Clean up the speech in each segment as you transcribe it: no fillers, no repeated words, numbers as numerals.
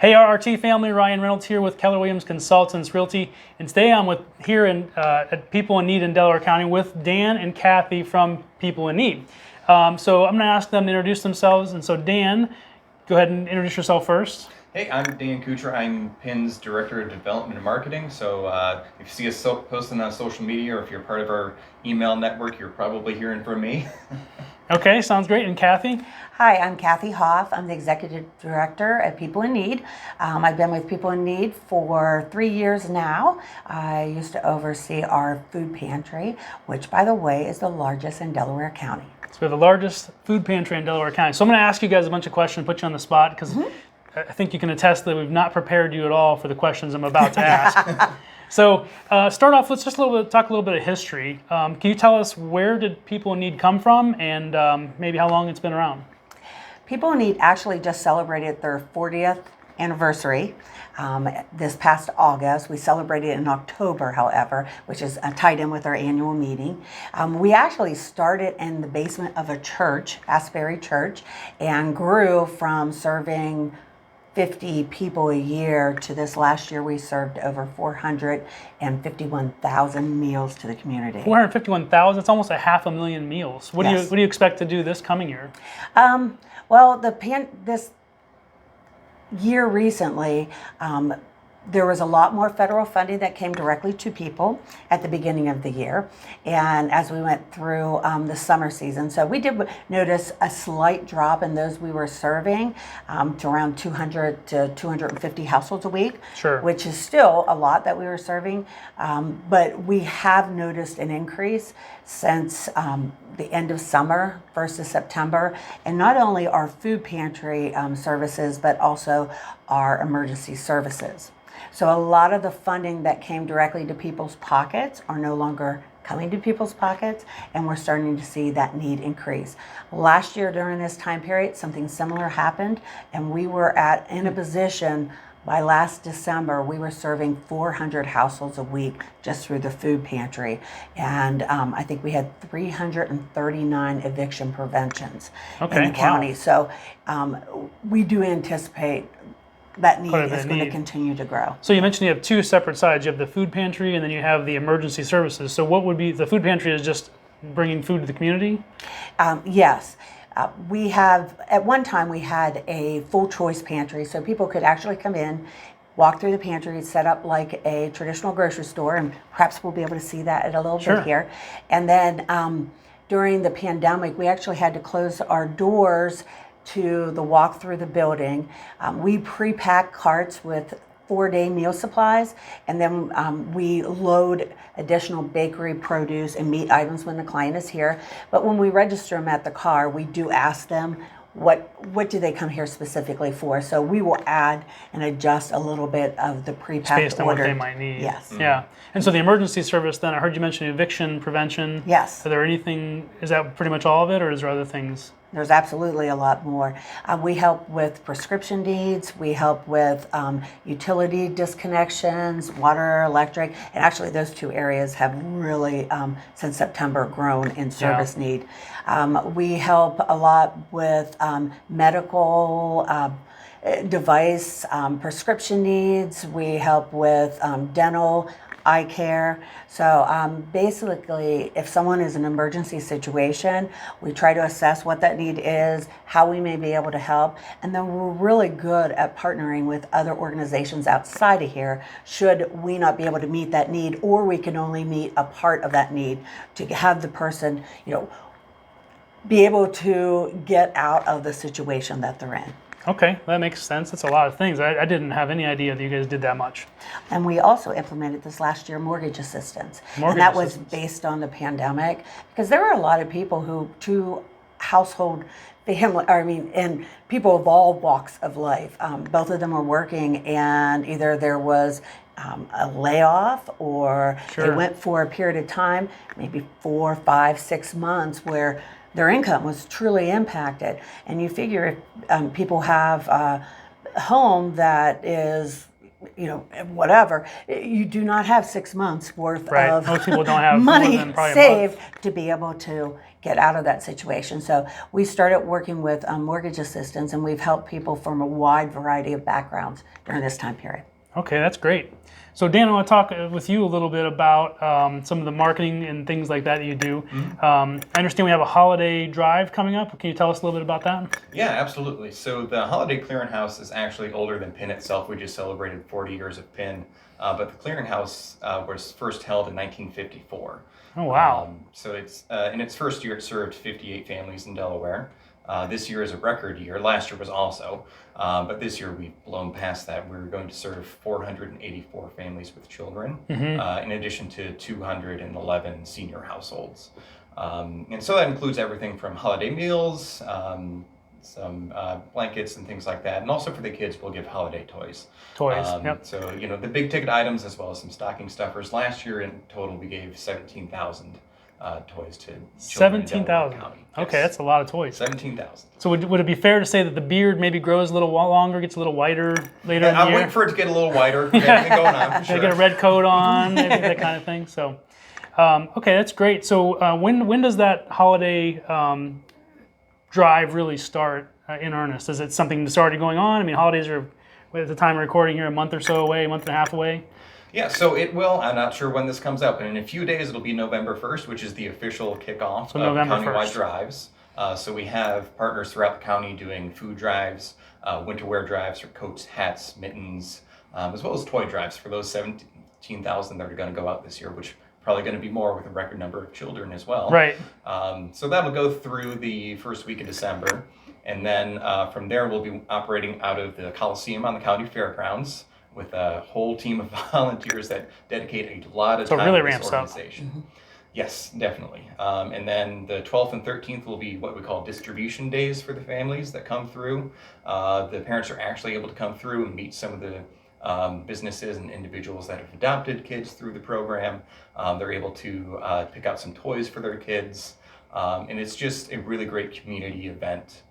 Hey RRT family, Ryan Reynolds here with Keller Williams Consultants Realty, and today I'm here at People in Need in Delaware County with Dan and Kathy from People in Need. So I'm going to ask them to introduce themselves, and so Dan, go ahead and introduce yourself first. Hey, I'm Dan Kuchar. I'm PIN's Director of Development and Marketing. So if you see us posting on social media, or if you're part of our email network, you're probably hearing from me. Okay, sounds great. And Kathy? Hi, I'm Kathy Hoff. I'm the Executive Director at People in Need. I've been with People in Need for 3 years now. I used to oversee our food pantry, which, by the way, is the largest in Delaware County. So we have the largest food pantry in Delaware County. So I'm going to ask you guys a bunch of questions, put you on the spot, because I think you can attest that we've not prepared you at all for the questions I'm about to ask. So start off, let's just talk a little bit of history. Can you tell us where did People in Need come from, and maybe how long it's been around? People in Need actually just celebrated their 40th anniversary this past August. We celebrated in October, however, which is tied in with our annual meeting. We actually started in the basement of a church, Asbury Church, and grew from serving 50 people a year to this last year we served over 451,000 meals to the community. 451,000, it's almost 500,000 meals. What Yes. do you expect to do this coming year? Well, this year recently, there was a lot more federal funding that came directly to people at the beginning of the year, and as we went through the summer season. So we did notice a slight drop in those we were serving to around 200 to 250 households a week, Sure. which is still a lot that we were serving, but we have noticed an increase since the end of summer, 1st of September, and not only our food pantry services, but also our emergency services. So a lot of the funding that came directly to people's pockets are no longer coming to people's pockets, and we're starting to see that need increase. Last year during this time period, something similar happened, and we were in a position by last December, we were serving 400 households a week just through the food pantry. And I think we had 339 eviction preventions in the county. Wow. So we do anticipate that need is going to continue to grow. So you mentioned you have two separate sides. You have the food pantry and then you have the emergency services. So what would be, the food pantry is just bringing food to the community? Yes. We have, at one time we had a full choice pantry, so people could actually come in, walk through the pantry, set up like a traditional grocery store, and perhaps we'll be able to see that in a little bit here. And then during the pandemic, we actually had to close our doors to the walk through the building. We pre-pack carts with 4-day meal supplies, and then we load additional bakery produce and meat items when the client is here. But when we register them at the car, we do ask them what do they come here specifically for. So we will add and adjust a little bit of the pre-packed based on order. what they might need. Yes. Yeah. And so the emergency service, then I heard you mention eviction prevention. Yes. Are there anything, is that pretty much all of it, or is there other things? There's absolutely a lot more. We help with prescription needs. We help with utility disconnections, water, electric, and actually those two areas have really, since September, grown in service need. We help a lot with medical device prescription needs. We help with dental, eye care. So basically, if someone is in an emergency situation, we try to assess what that need is, how we may be able to help, and then we're really good at partnering with other organizations outside of here should we not be able to meet that need, or we can only meet a part of that need to have the person, be able to get out of the situation that they're in. Okay, that makes sense. That's a lot of things. I didn't have any idea that you guys did that much. And we also implemented this last year mortgage assistance. And that was based on the pandemic, because there were a lot of people who, and people of all walks of life, both of them were working, and either there was a layoff, or they went for a period of time, maybe 4, 5, 6 months, where their income was truly impacted. And you figure if people have a home that is whatever, you do not have 6 months worth Right. of Most people don't have more money than probably a saved month. to be able to get out of that situation. So we started working with mortgage assistants, and we've helped people from a wide variety of backgrounds during this time period. Okay, that's great. So Dan, I want to talk with you a little bit about some of the marketing and things like that you do. I understand we have a holiday drive coming up. Can you tell us a little bit about that? Yeah, absolutely. So the Holiday Clearinghouse is actually older than PIN itself. We just celebrated 40 years of PIN, but the Clearinghouse was first held in 1954. Oh, wow. So it's in its first year, it served 58 families in Delaware. This year is a record year. Last year was also, but this year we've blown past that. We're going to serve 484 families with children, in addition to 211 senior households. And so that includes everything from holiday meals, some blankets and things like that. And also for the kids, we'll give holiday toys. Toys, yep. So, the big ticket items as well as some stocking stuffers. Last year in total, we gave 17,000 toys to children in Delaware 17,000. County. Okay, Yes. that's a lot of toys. 17,000. So would it be fair to say that the beard maybe grows a little longer, gets a little whiter later in the I'm year? waiting for it to get a little whiter. We got everything going on for They sure. get a red coat on, maybe that kind of thing. So, okay, that's great. So when does that holiday drive really start in earnest? Is it something that's already going on? I mean, holidays are, at the time of recording here, a month or so away, a month and a half away. Yeah, so it will. I'm not sure when this comes out, but in a few days it'll be November 1st, which is the official kickoff of November countywide 1st. drives. So we have partners throughout the county doing food drives, winter wear drives for coats, hats, mittens, as well as toy drives for those 17,000 that are going to go out this year, which probably going to be more with a record number of children as well. Right. So that'll go through the first week of December. And then from there, we'll be operating out of the Coliseum on the county fairgrounds with a whole team of volunteers that dedicate a lot of So it time really to this ramps up. organization. Yes, definitely. And then the 12th and 13th will be what we call distribution days for the families that come through. The parents are actually able to come through and meet some of the businesses and individuals that have adopted kids through the program. They're able to pick out some toys for their kids. And it's just a really great community event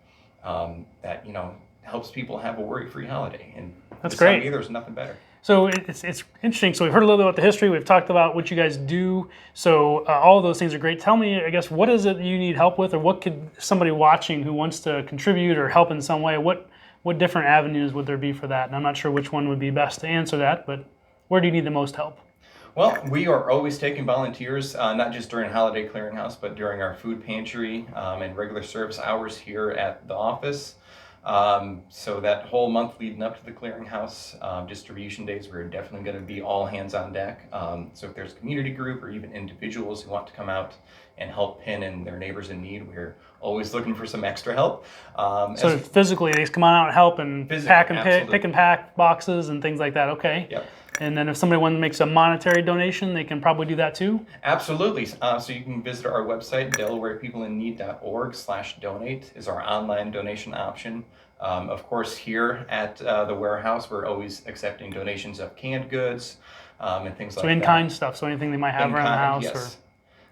that, helps people have a worry-free holiday. And That's this time of great. year, there's nothing better. So it's interesting. So we've heard a little bit about the history. We've talked about what you guys do. So all of those things are great. Tell me, I guess, what is it you need help with, or what could somebody watching who wants to contribute or help in some way, what different avenues would there be for that? And I'm not sure which one would be best to answer that, but where do you need the most help? Well, we are always taking volunteers, not just during Holiday Clearinghouse, but during our food pantry and regular service hours here at the office. So that whole month leading up to the clearinghouse distribution days, we're definitely going to be all hands on deck. So if there's a community group or even individuals who want to come out and help PIN and their neighbors in need, we're always looking for some extra help. So physically, they just come on out and help and pack and absolutely. pick and pack boxes and things like that. Okay. Yep. And then if somebody makes a monetary donation, they can probably do that too? Absolutely. So you can visit our website, DelawarePeopleInNeed.org/donate is our online donation option. Of course, here at the warehouse, we're always accepting donations of canned goods and things like So that. in-kind stuff, so anything they might have around the house yes. or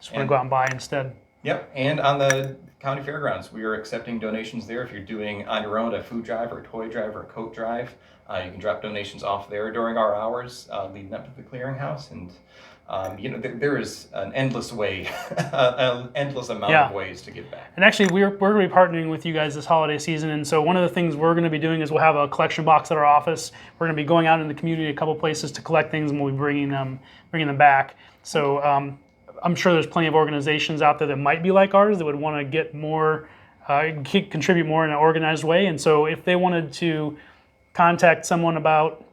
just want to go out and buy instead. Yep, and on the county fairgrounds, we are accepting donations there. If you're doing on your own a food drive or a toy drive or a coat drive, you can drop donations off there during our hours leading up to the clearinghouse. And there is an endless way, an endless amount of ways to give back. And actually, we're going to be partnering with you guys this holiday season. And so one of the things we're going to be doing is we'll have a collection box at our office. We're going to be going out in the community a couple places to collect things, and we'll be bringing them back. So I'm sure there's plenty of organizations out there that might be like ours that would want to get more, contribute more in an organized way. And so if they wanted to contact someone about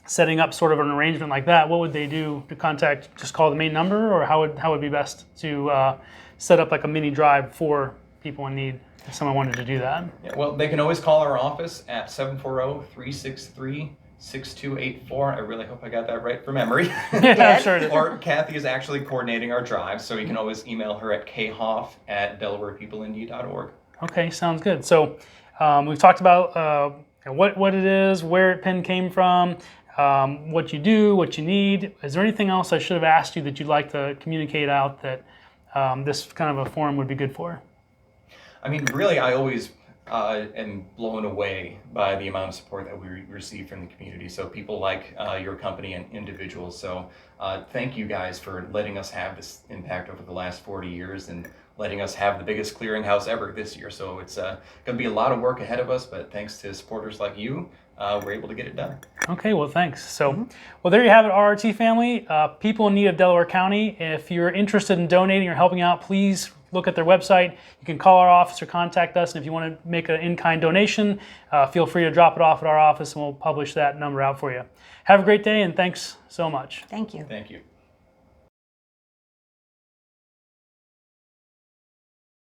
setting up sort of an arrangement like that, what would they do to contact? Just call the main number, or how would it be best to set up like a mini drive for people in need if someone wanted to do that? Yeah, well, they can always call our office at 740-363-6284. I really hope I got that right from memory. Yeah, I'm sure it is. Or Kathy is actually coordinating our drives, so you can always email her at khoff@DelawarePeopleInNeed.org. Okay, sounds good. So we've talked about what it is, where PIN came from, what you do, what you need. Is there anything else I should have asked you that you'd like to communicate out that this kind of a forum would be good for? I mean, really, I always am blown away by the amount of support that we receive from the community. So people like your company and individuals. So thank you guys for letting us have this impact over the last 40 years and letting us have the biggest clearinghouse ever this year. So it's going to be a lot of work ahead of us, but thanks to supporters like you, we're able to get it done. Okay, well, thanks. So, well, there you have it, RRT family. People in need of Delaware County. If you're interested in donating or helping out, please look at their website. You can call our office or contact us. And if you want to make an in-kind donation, feel free to drop it off at our office and we'll publish that number out for you. Have a great day and thanks so much. Thank you. Thank you.